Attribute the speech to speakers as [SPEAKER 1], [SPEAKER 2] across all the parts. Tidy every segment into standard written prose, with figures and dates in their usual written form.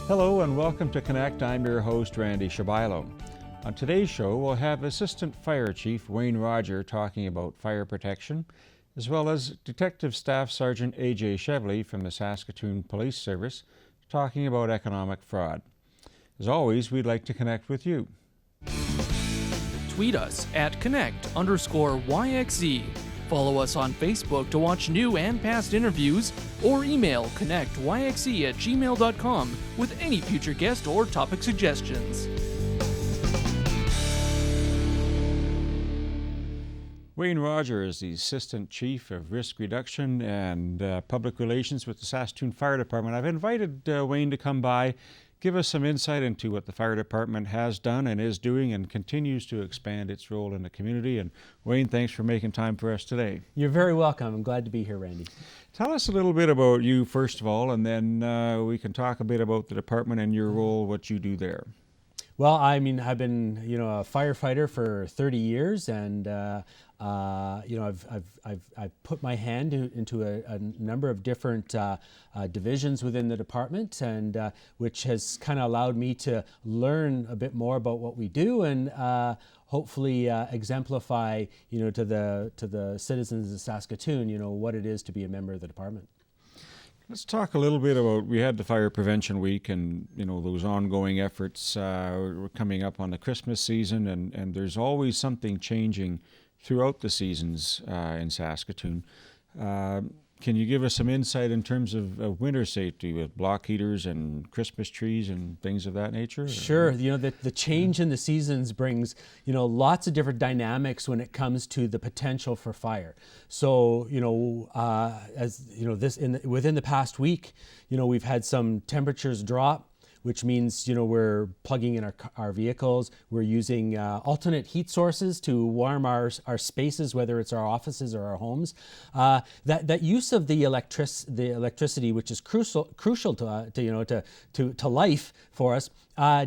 [SPEAKER 1] Hello and welcome to Connect. I'm your host, Randy Shabilo. On today's show, we'll have Assistant Fire Chief Wayne Rodger talking about fire protection, as well as Detective Staff Sergeant A.J. Chevley from the Saskatoon Police Service talking about economic fraud. As always, we'd like to connect with you.
[SPEAKER 2] Tweet us at connect_YXZ. Follow us on Facebook to watch new and past interviews, or email connectyxz@gmail.com with any future guest or topic suggestions.
[SPEAKER 1] Wayne Rodger is the Assistant Chief of Risk Reduction and Public Relations with the Saskatoon Fire Department. I've invited Wayne to come by, give us some insight into what the fire department has done and is doing and continues to expand its role in the community. And Wayne, thanks for making time for us today.
[SPEAKER 3] You're very welcome. I'm glad to be here, Randy.
[SPEAKER 1] Tell us a little bit about you, first of all, and then we can talk a bit about the department and your role, what you do there.
[SPEAKER 3] Well, I mean, I've been, a firefighter for 30 years, and I've put my hand into a number of different divisions within the department, and which has kind of allowed me to learn a bit more about what we do, and hopefully exemplify, to the citizens of Saskatoon, what it is to be a member of the department.
[SPEAKER 1] Let's talk a little bit about, we had the Fire Prevention Week and, those ongoing efforts. We're coming up on the Christmas season, and there's always something changing throughout the seasons in Saskatoon. Can you give us some insight in terms of winter safety with block heaters and Christmas trees and things of that nature?
[SPEAKER 3] Sure. The change in the seasons brings, lots of different dynamics when it comes to the potential for fire. So, within the past week, we've had some temperatures drop, which means, we're plugging in our vehicles. We're using alternate heat sources to warm our spaces, whether it's our offices or our homes. That use of the electricity, which is crucial to life for us,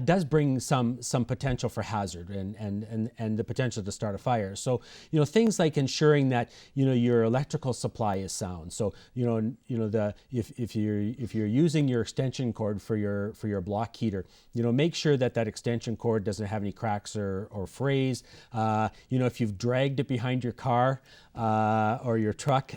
[SPEAKER 3] does bring some potential for hazard and the potential to start a fire. So, things like ensuring that, your electrical supply is sound. So, if you're using your extension cord for your block heater, make sure that extension cord doesn't have any cracks or frays. If you've dragged it behind your car or your truck,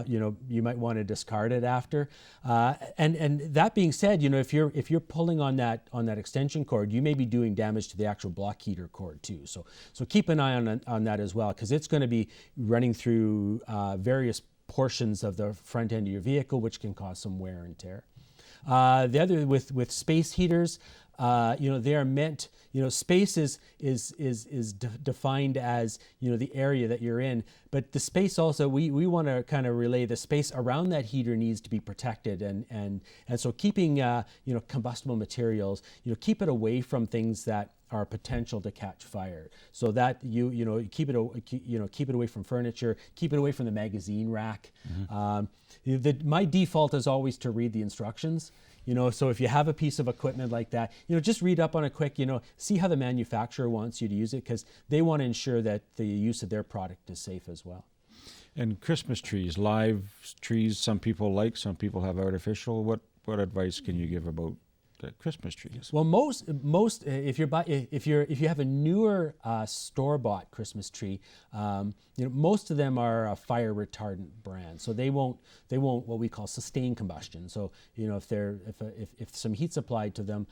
[SPEAKER 3] you might want to discard it after. And that being said, if you're pulling on that extension cord, you may be doing damage to the actual block heater cord too. So keep an eye on that as well, because it's going to be running through various portions of the front end of your vehicle, which can cause some wear and tear. The other with space heaters, they are meant, space is defined as, the area that you're in, but the space also, we want to kind of relay the space around that heater needs to be protected. And so keeping, combustible materials, keep it away from things that are potential to catch fire, so that keep it away from furniture, keep it away from the magazine rack. Mm-hmm. My default is always to read the instructions. So if you have a piece of equipment like that, just read up on it quick, see how the manufacturer wants you to use it, because they want to ensure that the use of their product is safe as well.
[SPEAKER 1] And Christmas trees, live trees, some people like, some people have artificial. What advice can you give about the Christmas trees?
[SPEAKER 3] Well, most if you have a newer store-bought Christmas tree, most of them are a fire retardant brand, so they won't what we call sustain combustion. So if some heat's applied to them,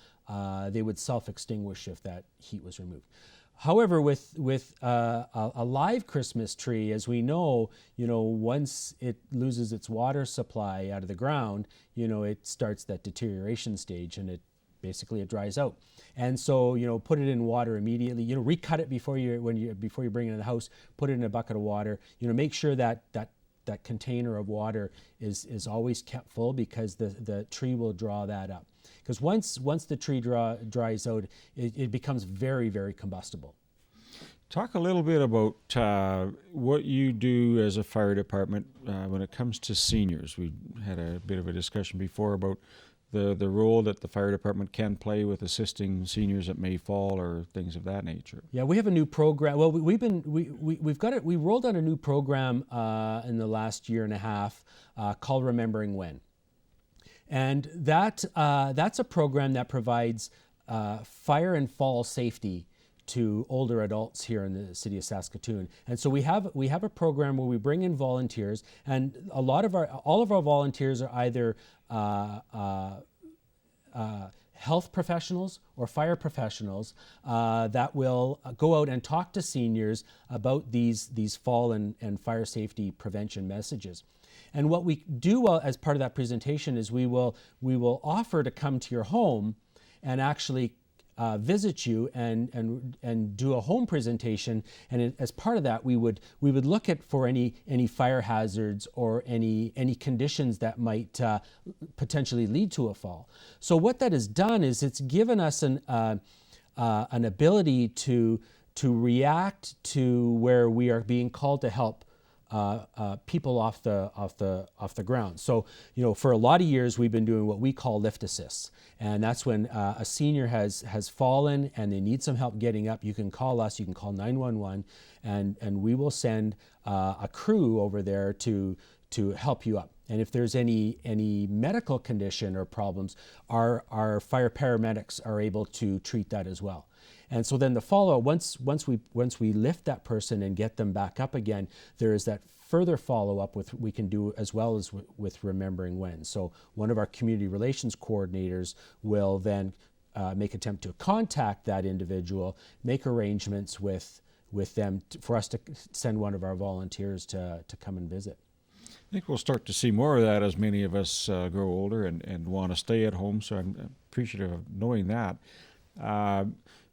[SPEAKER 3] they would self-extinguish if that heat was removed. However, with a live Christmas tree, as we know, once it loses its water supply out of the ground, it starts that deterioration stage, and it dries out. And so, put it in water immediately. Recut it before you bring it in the house. Put it in a bucket of water. Make sure that container of water is always kept full, because the tree will draw that up. Because once the tree dries out, it becomes very, very combustible.
[SPEAKER 1] Talk a little bit about what you do as a fire department when it comes to seniors. We had a bit of a discussion before about the role that the fire department can play with assisting seniors that may fall or things of that nature.
[SPEAKER 3] Yeah, we have a new program. Well, we rolled out a new program in the last year and a half called Remembering When. And that's a program that provides fire and fall safety to older adults here in the city of Saskatoon. And so we have a program where we bring in volunteers, and all of our volunteers are either health professionals or fire professionals that will go out and talk to seniors about these fall and fire safety prevention messages. And what we do as part of that presentation is we will offer to come to your home and actually visit you and do a home presentation. And as part of that, we would look at for any fire hazards or any conditions that might potentially lead to a fall. So what that has done is it's given us an ability to react to where we are being called to help people off the ground. So, for a lot of years we've been doing what we call lift assists, and that's when a senior has fallen and they need some help getting up. You can call us. You can call 911, and we will send a crew over there to help you up. And if there's any medical condition or problems, our fire paramedics are able to treat that as well. And so then the follow, once we lift that person and get them back up again, there is that further follow-up we can do as well as with remembering when. So one of our community relations coordinators will then make attempt to contact that individual, make arrangements with them for us to send one of our volunteers to come and visit.
[SPEAKER 1] I think we'll start to see more of that as many of us grow older and want to stay at home, so I'm appreciative of knowing that.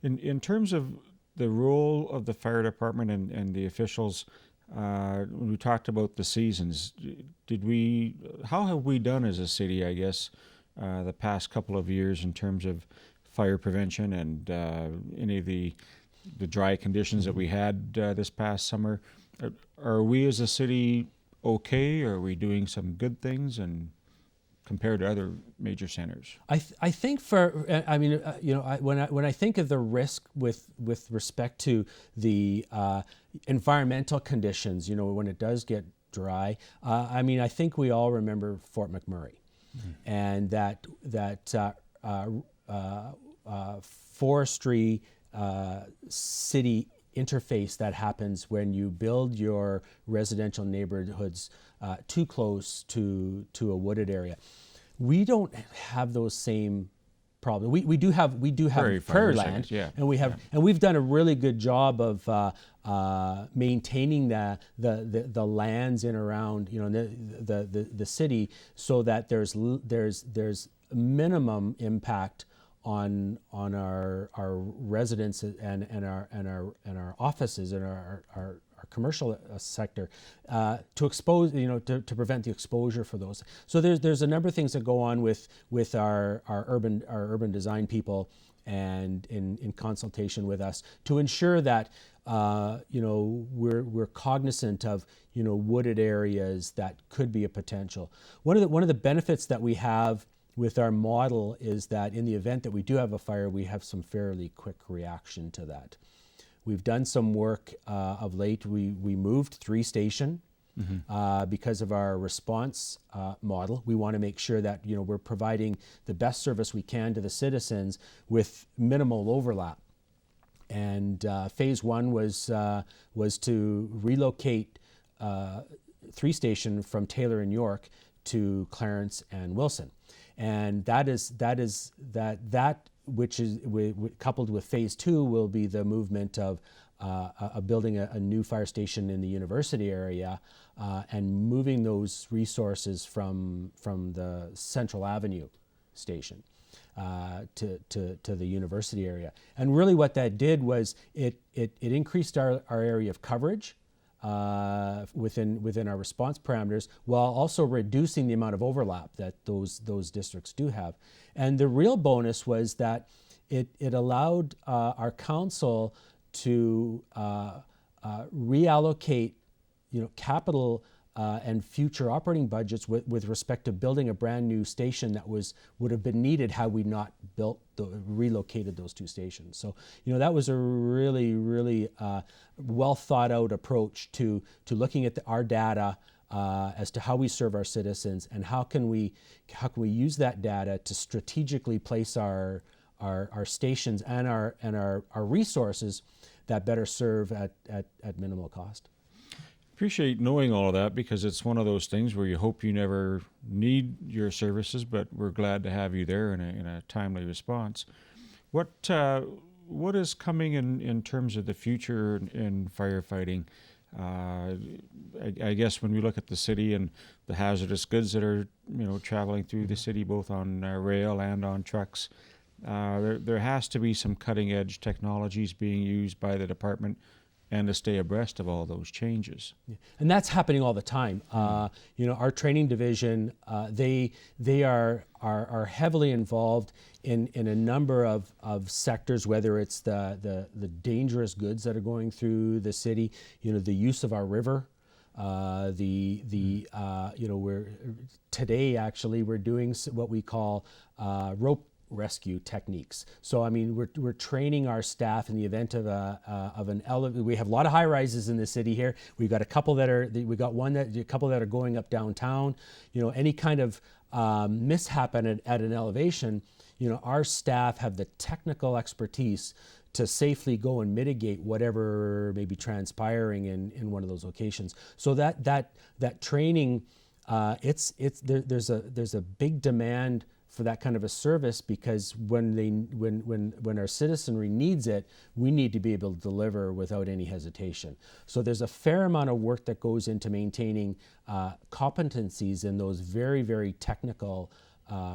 [SPEAKER 1] In terms of the role of the fire department and the officials, when we talked about the seasons, how have we done as a city, I guess, the past couple of years in terms of fire prevention and any of the dry conditions that we had this past summer? Are we as a city okay? Are we doing some good things and compared to other major centers?
[SPEAKER 3] I think when I think of the risk with respect to the environmental conditions, when it does get dry, I think we all remember Fort McMurray, and that forestry city interface that happens when you build your residential neighborhoods too close to a wooded area. We don't have those same problems. We do have prairie land, and we've done a really good job of maintaining the lands in around the city, so that there's minimum impact on our residents and our offices and our commercial sector to expose, to prevent the exposure for those. So there's a number of things that go on with our urban design people and in consultation with us to ensure that we're cognizant of wooded areas that could be a potential. One of the benefits that we have with our model is that in the event that we do have a fire, we have some fairly quick reaction to that. We've done some work of late. We moved 3 Station because of our response model. We want to make sure that we're providing the best service we can to the citizens with minimal overlap. And phase 1 was to relocate 3 Station from Taylor and York to Clarence and Wilson. And that which is coupled with phase 2 will be the movement of building a new fire station in the university area and moving those resources from the Central Avenue station to the university area. And really what that did was it increased our area of coverage within our response parameters, while also reducing the amount of overlap that those districts do have. And the real bonus was that it allowed our council to reallocate capital and future operating budgets with respect to building a brand new station that would have been needed had we not relocated those 2 stations. So that was a really well thought out approach to looking at our data as to how we serve our citizens, and how can we use that data to strategically place our stations and our resources that better serve at minimal cost.
[SPEAKER 1] Appreciate knowing all of that, because it's one of those things where you hope you never need your services, but we're glad to have you there in a timely response. What is coming in terms of the future in firefighting? I guess when we look at the city and the hazardous goods that are traveling through the city, both on rail and on trucks, there has to be some cutting edge technologies being used by the department, and to stay abreast of all those changes.
[SPEAKER 3] And that's happening all the time. Our training division, they are heavily involved in a number of sectors, whether it's the dangerous goods that are going through the city, the use of our river. Today actually we're doing what we call rope rescue techniques. So I mean, we're training our staff in the event of an elevator. We have a lot of high rises in the city here. We've got a couple a couple that are going up downtown. Any kind of mishap at an elevation, our staff have the technical expertise to safely go and mitigate whatever may be transpiring in one of those locations. So that training, there's a big demand for that kind of a service, because when our citizenry needs it, we need to be able to deliver without any hesitation. So there's a fair amount of work that goes into maintaining competencies in those very, very technical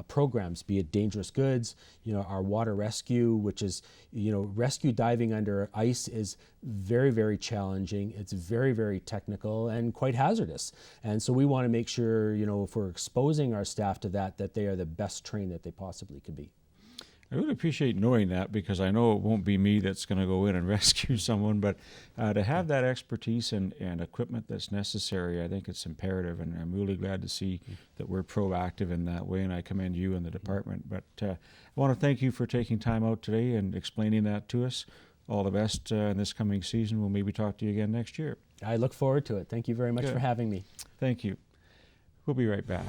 [SPEAKER 3] programs, be it dangerous goods, our water rescue, which is, rescue diving under ice is very, very challenging. It's very, very technical and quite hazardous. And so we want to make sure, if we're exposing our staff to that they are the best trained that they possibly could be.
[SPEAKER 1] I really appreciate knowing that, because I know it won't be me that's going to go in and rescue someone, but to have that expertise and equipment that's necessary, I think it's imperative, and I'm really glad to see that we're proactive in that way, and I commend you and the department. But I want to thank you for taking time out today and explaining that to us. All the best in this coming season. We'll maybe talk to you again next year.
[SPEAKER 3] I look forward to it. Thank you very much for having me.
[SPEAKER 1] Thank you. We'll be right back.